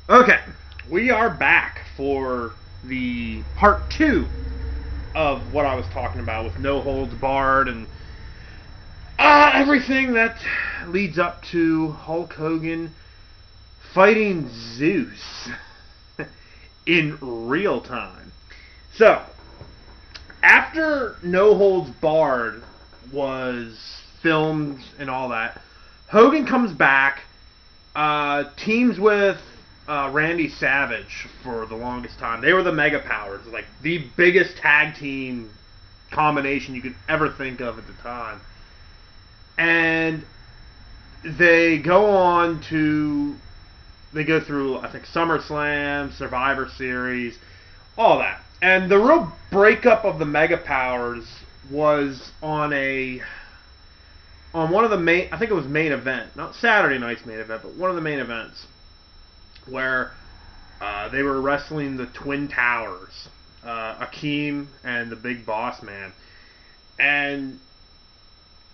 Okay, we are back for the part two of what I was talking about with No Holds Barred and everything that leads up to Hulk Hogan fighting Zeus in real time. So, after No Holds Barred was filmed and all that, Hogan comes back, teams with Randy Savage for the longest time. They were the Mega Powers, like the biggest tag team combination you could ever think of at the time. And they go through, I think, SummerSlam, Survivor Series, all that. And the real breakup of the Mega Powers was on one of the main, I think it was main event, not Saturday night's main event, but one of the main events where they were wrestling the Twin Towers, Akeem and the Big Boss Man, and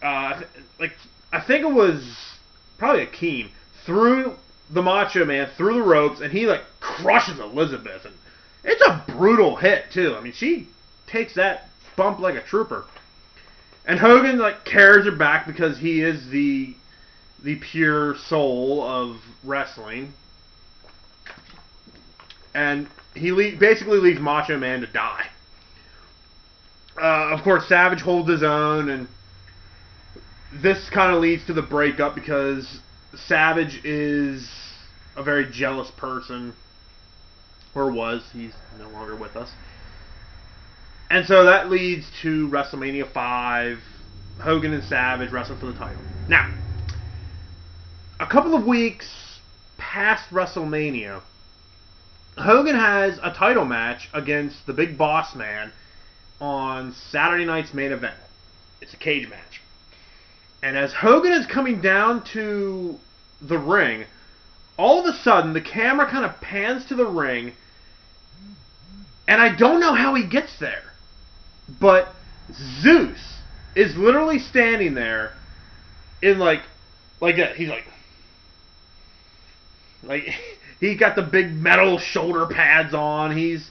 like I think it was probably Akeem threw the Macho Man through the ropes, and he like crushes Elizabeth, and it's a brutal hit too. I mean, she takes that bump like a trooper, and Hogan like carries her back because he is the pure soul of wrestling, and he basically leaves Macho Man to die. Of course, Savage holds his own, and this kind of leads to the breakup because Savage is a very jealous person, or was. He's no longer with us. And so that leads to WrestleMania 5, Hogan and Savage wrestling for the title. Now, a couple of weeks past WrestleMania, Hogan has a title match against the Big Boss Man on Saturday night's main event. It's a cage match. And as Hogan is coming down to the ring, all of a sudden the camera kind of pans to the ring, and I don't know how he gets there, but Zeus is literally standing there in like that. He's like he got the big metal shoulder pads on. He's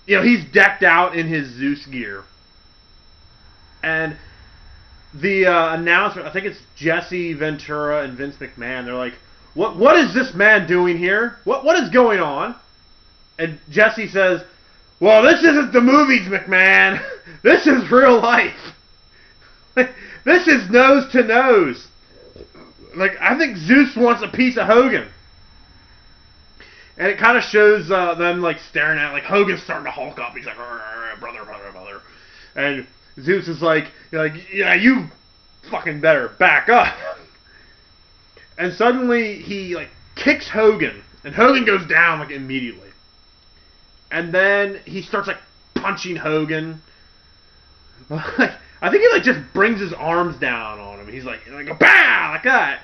decked out in his Zeus gear, and the announcement, I think it's Jesse Ventura and Vince McMahon. They're like, "What is this man doing here? What is going on?" And Jesse says, "Well, this isn't the movies, McMahon. This is real life. This is nose to nose. Like, I think Zeus wants a piece of Hogan." And it kind of shows them like staring at, like, Hogan's starting to hulk up. He's like, "Brother, brother, brother," and Zeus is like, "Yeah, you fucking better back up." And suddenly he like kicks Hogan, and Hogan goes down like immediately. And then he starts like punching Hogan. I think he like just brings his arms down on him. He's like a BAH! Like that.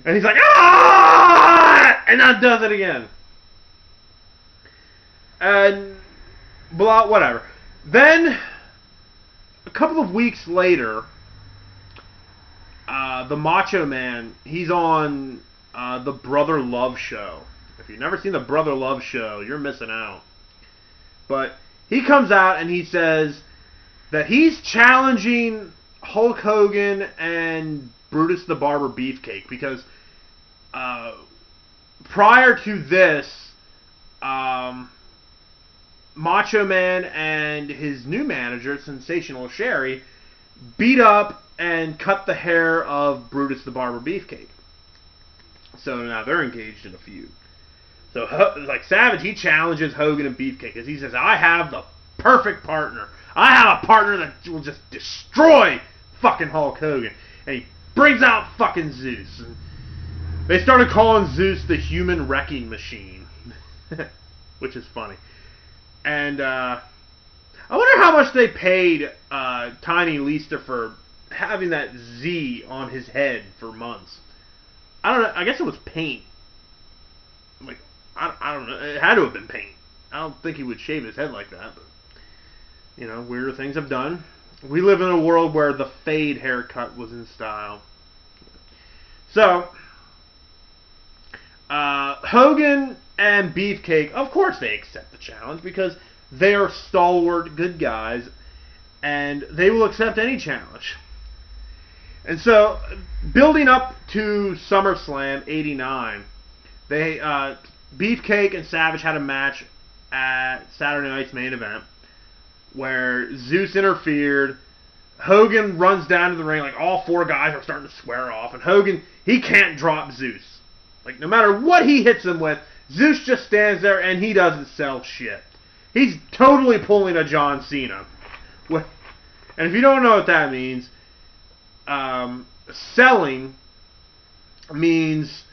And he's like, "Ah!" And then does it again. And blah, whatever. Then a couple of weeks later, the Macho Man, he's on the Brother Love show. If you've never seen the Brother Love show, you're missing out. But he comes out and he says that he's challenging Hulk Hogan and Brutus the Barber Beefcake because prior to this, Macho Man and his new manager, Sensational Sherry, beat up and cut the hair of Brutus the Barber Beefcake. So now they're engaged in a feud. So, like, Savage, he challenges Hogan and Beefcake because he says, "I have the perfect partner. I have a partner that will just destroy fucking Hulk Hogan." And he brings out fucking Zeus. And they started calling Zeus the Human Wrecking Machine, which is funny. And I wonder how much they paid Tiny Lister for having that Z on his head for months. I don't know. I guess it was paint. Like, I don't know. It had to have been paint. I don't think he would shave his head like that. But, weirder things have done. We live in a world where the fade haircut was in style. So, Hogan And Beefcake, of course they accept the challenge because they are stalwart good guys and they will accept any challenge. And so, building up to SummerSlam '89, they Beefcake and Savage had a match at Saturday Night's main event where Zeus interfered. Hogan runs down to the ring, like all four guys are starting to square off, and Hogan, he can't drop Zeus. Like no matter what he hits him with, Zeus just stands there and he doesn't sell shit. He's totally pulling a John Cena. And if you don't know what that means, selling means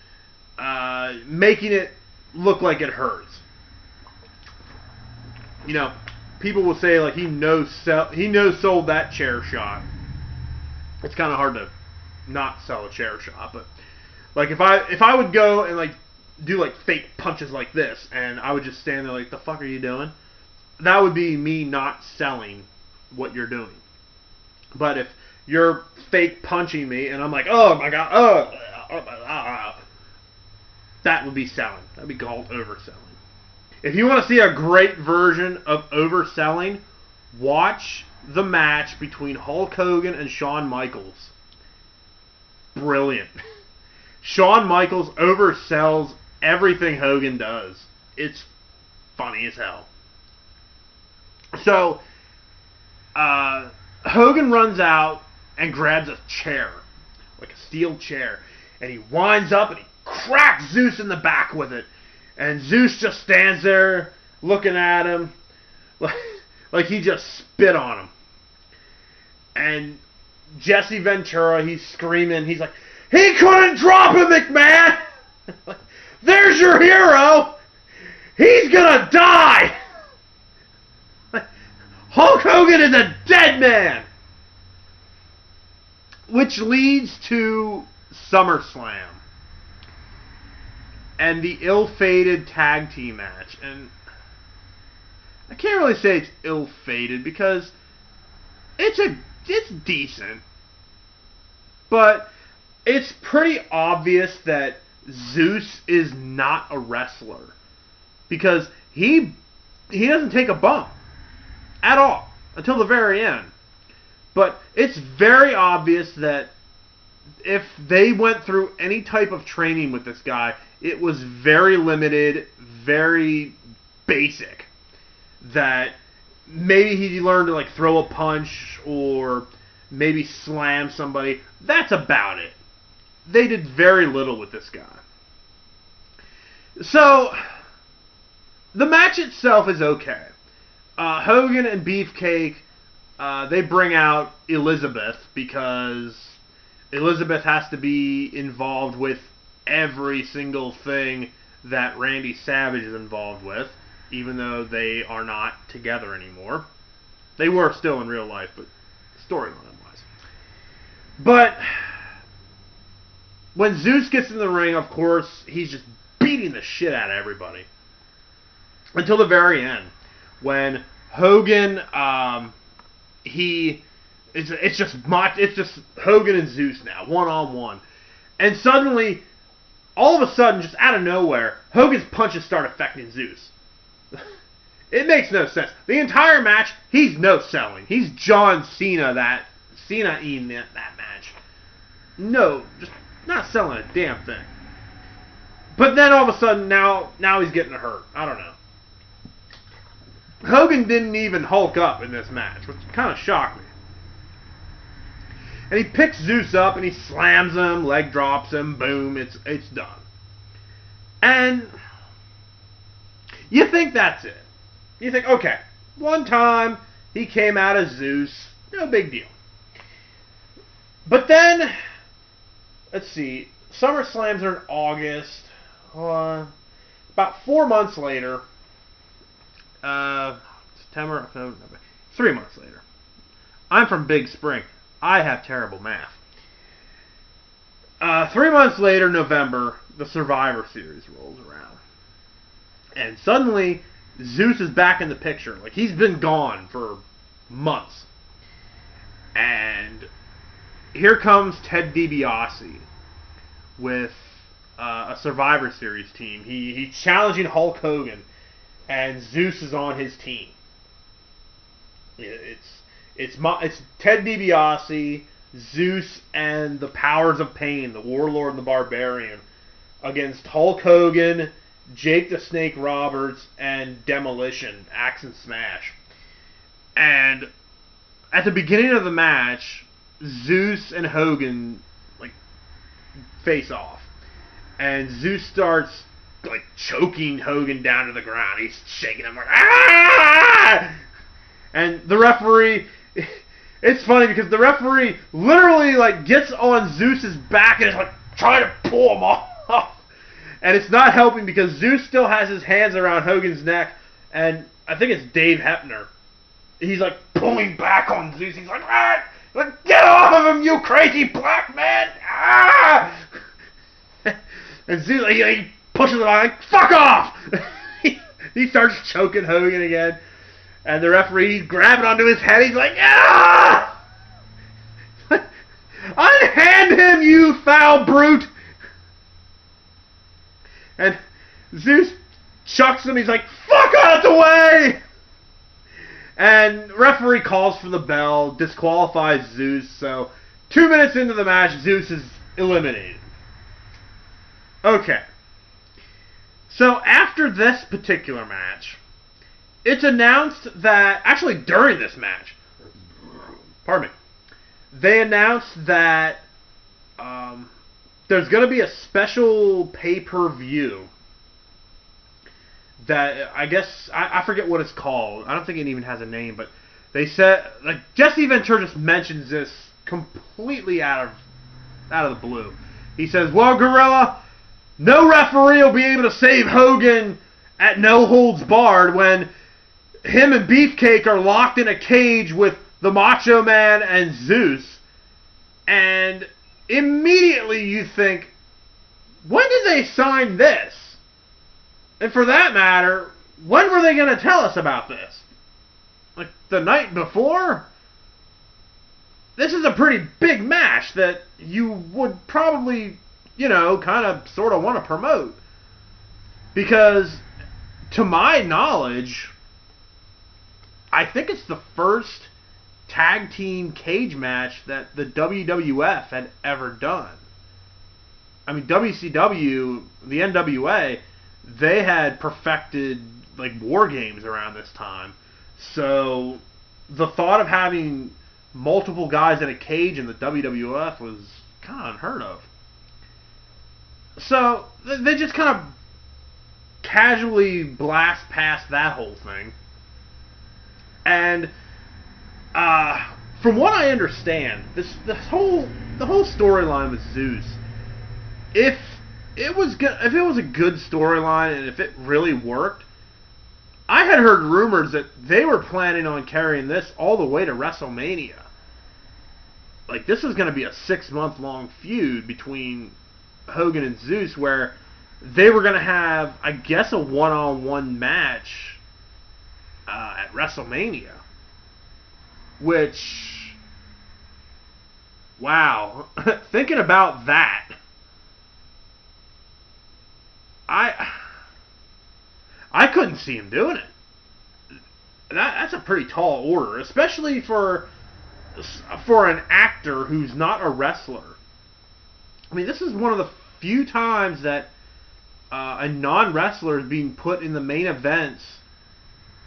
making it look like it hurts. You know, people will say like he no sold that chair shot. It's kind of hard to not sell a chair shot, but like if I would go and like do like fake punches like this, and I would just stand there like, the fuck are you doing? That would be me not selling what you're doing. But if you're fake punching me and I'm like, oh my god, that would be selling. That would be called overselling. If you want to see a great version of overselling, watch the match between Hulk Hogan and Shawn Michaels. Brilliant. Shawn Michaels oversells everything Hogan does. It's funny as hell. So, Hogan runs out and grabs a chair, like a steel chair, and he winds up and he cracks Zeus in the back with it. And Zeus just stands there looking at him like he just spit on him. And Jesse Ventura, he's screaming, he's like, he couldn't drop him, McMahon! There's your hero! He's gonna die! Hulk Hogan is a dead man! Which leads to SummerSlam and the ill-fated tag team match. And I can't really say it's ill-fated because it's decent. But it's pretty obvious that Zeus is not a wrestler because he doesn't take a bump at all until the very end. But it's very obvious that if they went through any type of training with this guy, it was very limited, very basic. That maybe he learned to like throw a punch or maybe slam somebody. That's about it. They did very little with this guy. So, the match itself is okay. Hogan and Beefcake, they bring out Elizabeth because Elizabeth has to be involved with every single thing that Randy Savage is involved with, even though they are not together anymore. They were still in real life, but storyline-wise. But when Zeus gets in the ring, of course, he's just beating the shit out of everybody. Until the very end, when Hogan, it's just Hogan and Zeus now, one-on-one. And suddenly, all of a sudden, just out of nowhere, Hogan's punches start affecting Zeus. It makes no sense. The entire match, he's no selling. He's John Cena in that match. No, just not selling a damn thing. But then all of a sudden, now he's getting hurt. I don't know. Hogan didn't even hulk up in this match, which kind of shocked me. And he picks Zeus up and he slams him, leg drops him, boom, it's done. And you think that's it. You think, okay, one time he came out as Zeus, no big deal. But then, let's see, SummerSlams are in August. About 4 months later, September, October, November, 3 months later. I'm from Big Spring. I have terrible math. 3 months later, November, the Survivor Series rolls around. And suddenly, Zeus is back in the picture. Like, he's been gone for months. And here comes Ted DiBiase with a Survivor Series team. He's challenging Hulk Hogan, and Zeus is on his team. It's Ted DiBiase, Zeus, and the Powers of Pain, the Warlord and the Barbarian, against Hulk Hogan, Jake the Snake Roberts, and Demolition, Axe and Smash. And at the beginning of the match, Zeus and Hogan face off, and Zeus starts choking Hogan down to the ground. He's shaking him ah! And the referee, it's funny because the referee literally gets on Zeus's back and is trying to pull him off. And it's not helping because Zeus still has his hands around Hogan's neck, and I think it's Dave Hebner. He's pulling back on Zeus. He's ah! Get off of him, you crazy black man! Ah! And Zeus, he pushes him on, fuck off! He starts choking Hogan again. And the referee, he's grabbing onto his head. He's ah! Unhand him, you foul brute! And Zeus chucks him. He's fuck out the way! And referee calls for the bell, disqualifies Zeus. So 2 minutes into the match, Zeus is eliminated. Okay. So after this particular match, it's announced that, actually during this match, pardon me, they announced that there's going to be a special pay-per-view that I guess, I forget what it's called. I don't think it even has a name, but they said, Jesse Ventura just mentions this completely out of the blue. He says, well, Gorilla, no referee will be able to save Hogan at No Holds Barred when him and Beefcake are locked in a cage with the Macho Man and Zeus. And immediately you think, when did they sign this? And for that matter, when were they going to tell us about this? The night before? This is a pretty big match that you would probably, kind of sort of want to promote. Because, to my knowledge, I think it's the first tag team cage match that the WWF had ever done. I mean, WCW, the NWA, they had perfected war games around this time. So the thought of having multiple guys in a cage in the WWF was kind of unheard of. So they just kind of casually blast past that whole thing. And from what I understand, the whole storyline with Zeus, if it was a good storyline and if it really worked, I had heard rumors that they were planning on carrying this all the way to WrestleMania. This is going to be a 6-month-long feud between Hogan and Zeus, where they were going to have, I guess, a one-on-one match at WrestleMania. Which, wow, thinking about that, I couldn't see him doing it. That's a pretty tall order, especially for an actor who's not a wrestler. I mean, this is one of the few times that a non-wrestler is being put in the main events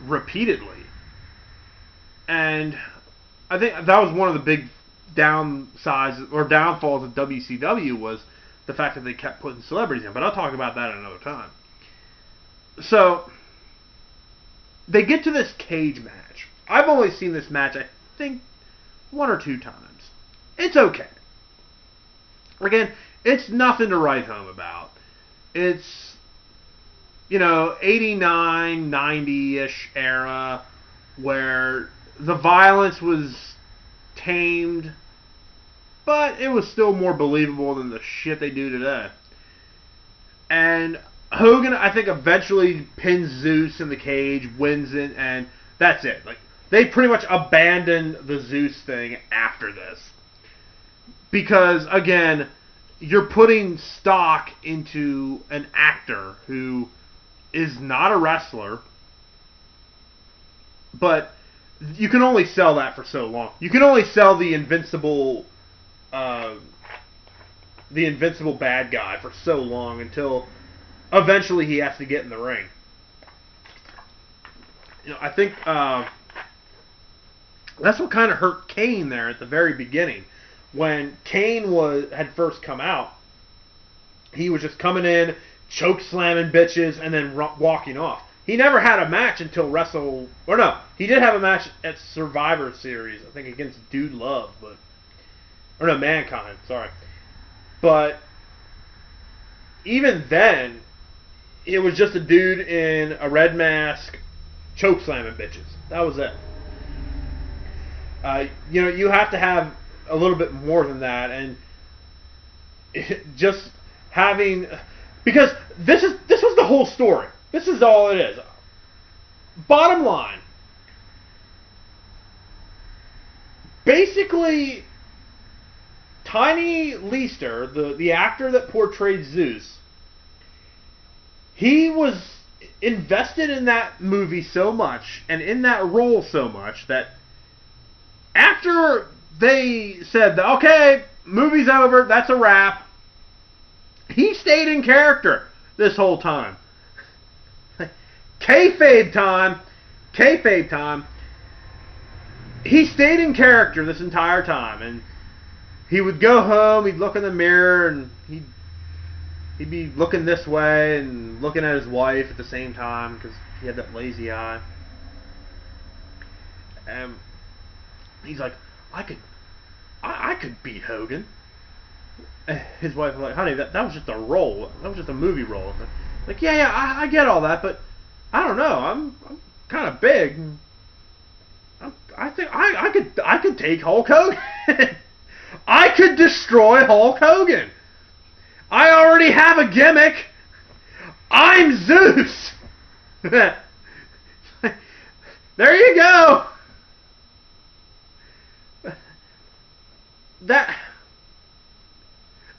repeatedly. And I think that was one of the big downsides or downfalls of WCW, was the fact that they kept putting celebrities in. But I'll talk about that another time. So they get to this cage match. I've only seen this match, I think, 1 or 2 times. It's okay. Again, it's nothing to write home about. It's, 89, 90-ish era where the violence was tamed, but it was still more believable than the shit they do today. And Hogan, I think, eventually pins Zeus in the cage, wins it, and that's it. They pretty much abandoned the Zeus thing after this. Because, again, you're putting stock into an actor who is not a wrestler, but you can only sell that for so long. You can only sell the invincible bad guy for so long until eventually he has to get in the ring. I think that's what kind of hurt Kane there at the very beginning. When Kane had first come out, he was just coming in, choke slamming bitches, and then walking off. He never had a match until he did have a match at Survivor Series, I think against Dude Love, Mankind, sorry. But even then, it was just a dude in a red mask, choke slamming bitches. That was it. You have to have a little bit more than that, and just having, because this was the whole story. This is all it is. Bottom line, basically, Tiny Lister, the actor that portrayed Zeus, he was invested in that movie so much and in that role so much that after they said, okay, movie's over, that's a wrap, he stayed in character this whole time. Kayfabe time. He stayed in character this entire time, and he would go home, he'd look in the mirror, and he'd be looking this way and looking at his wife at the same time because he had that lazy eye. And he's like, I could beat Hogan. And his wife was like, honey, that was just a role. That was just a movie role. Like, yeah, I get all that, but I don't know. I'm kind of big. I think I could take Hulk Hogan. I could destroy Hulk Hogan. I already have a gimmick. I'm Zeus. There you go.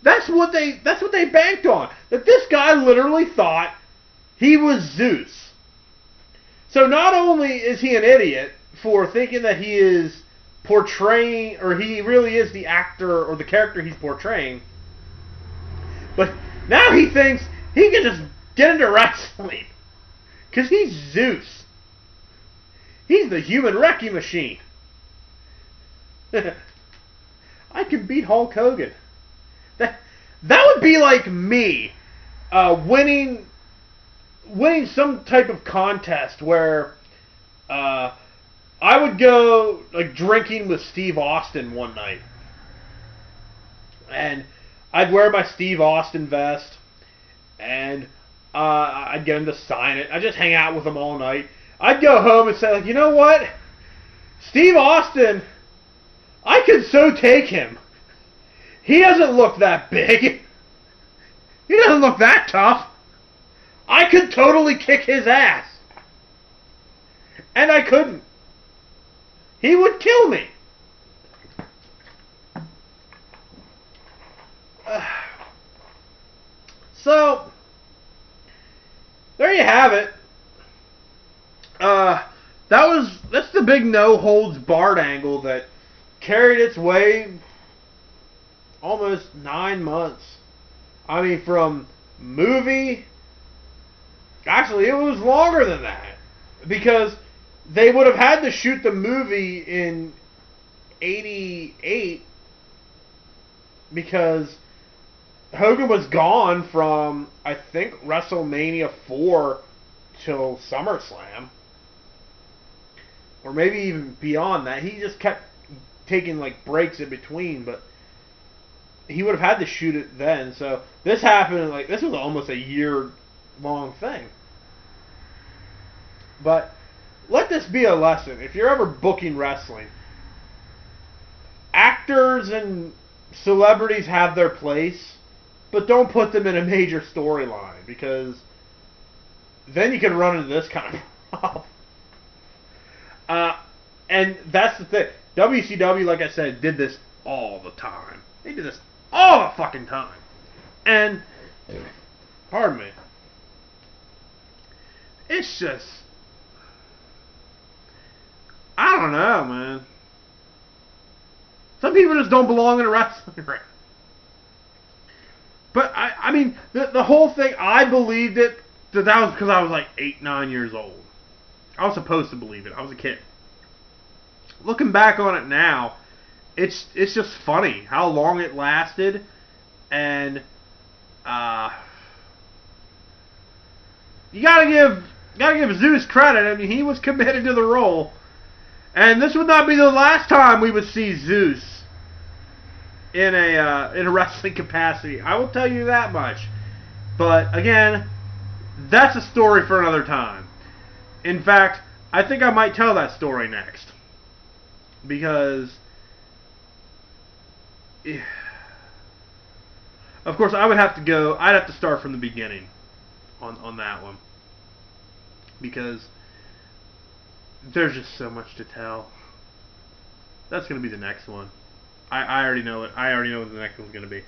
That's what they banked on. That this guy literally thought he was Zeus. So not only is he an idiot for thinking that he is portraying, or he really is the actor or the character he's portraying, but now he thinks he can just get into wrestling because he's Zeus. He's the human wrecking machine. I can beat Hulk Hogan. That would be like me winning some type of contest where I would go like drinking with Steve Austin one night, and I'd wear my Steve Austin vest, and I'd get him to sign it. I'd just hang out with him all night. I'd go home and say, like, you know what, Steve Austin, I could so take him. He doesn't look that big. He doesn't look that tough. I could totally kick his ass. And I couldn't. He would kill me. So, there you have it. That's the big no holds barred angle that carried its way almost 9 months. I mean, from movie, actually it was longer than that, because they would have had to shoot the movie in 88 because Hogan was gone from, I think, WrestleMania 4 till SummerSlam. Or maybe even beyond that. He just kept taking like breaks in between, but he would have had to shoot it then. So this happened, like, this was almost a year-long thing. But let this be a lesson. If you're ever booking wrestling, actors and celebrities have their place, but don't put them in a major storyline, because then you can run into this kind of problem. And that's the thing. WCW, like I said, did this all the time. They did this all the fucking time. And, pardon me, it's just, I don't know, man. Some people just don't belong in a wrestling ring. But, I mean, the whole thing, I believed it, that was because I was like 8, 9 years old. I was supposed to believe it. I was a kid. Looking back on it now, it's just funny how long it lasted, and you gotta give Zeus credit. I mean, he was committed to the role, and this would not be the last time we would see Zeus in a wrestling capacity. I will tell you that much. But again, that's a story for another time. In fact, I think I might tell that story next. Because, of course, I'd have to start from the beginning on that one. Because there's just so much to tell. That's going to be the next one. I already know it. I already know what the next one's going to be.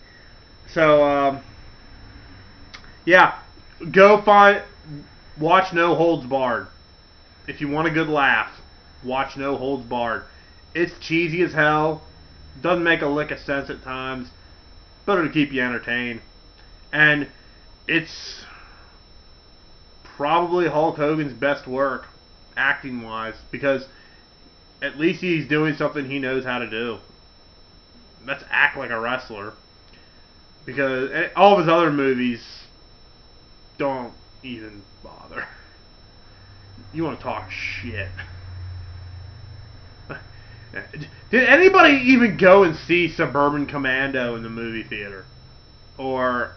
So, yeah, watch No Holds Barred. If you want a good laugh, watch No Holds Barred. It's cheesy as hell. Doesn't make a lick of sense at times, but it'll keep you entertained. And it's probably Hulk Hogan's best work, acting-wise, because at least he's doing something he knows how to do. That's act like a wrestler. Because all of his other movies don't even bother. You want to talk shit. Did anybody even go and see Suburban Commando in the movie theater? Or,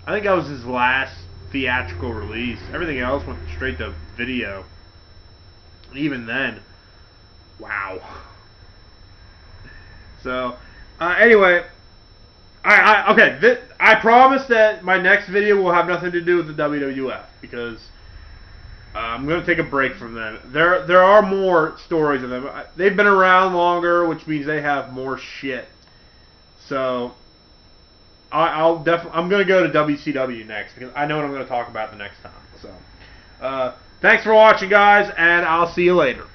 I think that was his last theatrical release. Everything else went straight to video. And even then, wow. So, anyway, I promise that my next video will have nothing to do with the WWF, because I'm going to take a break from them. There are more stories of them. They've been around longer, which means they have more shit. So, I'm going to go to WCW next, because I know what I'm going to talk about the next time. So, thanks for watching, guys, and I'll see you later.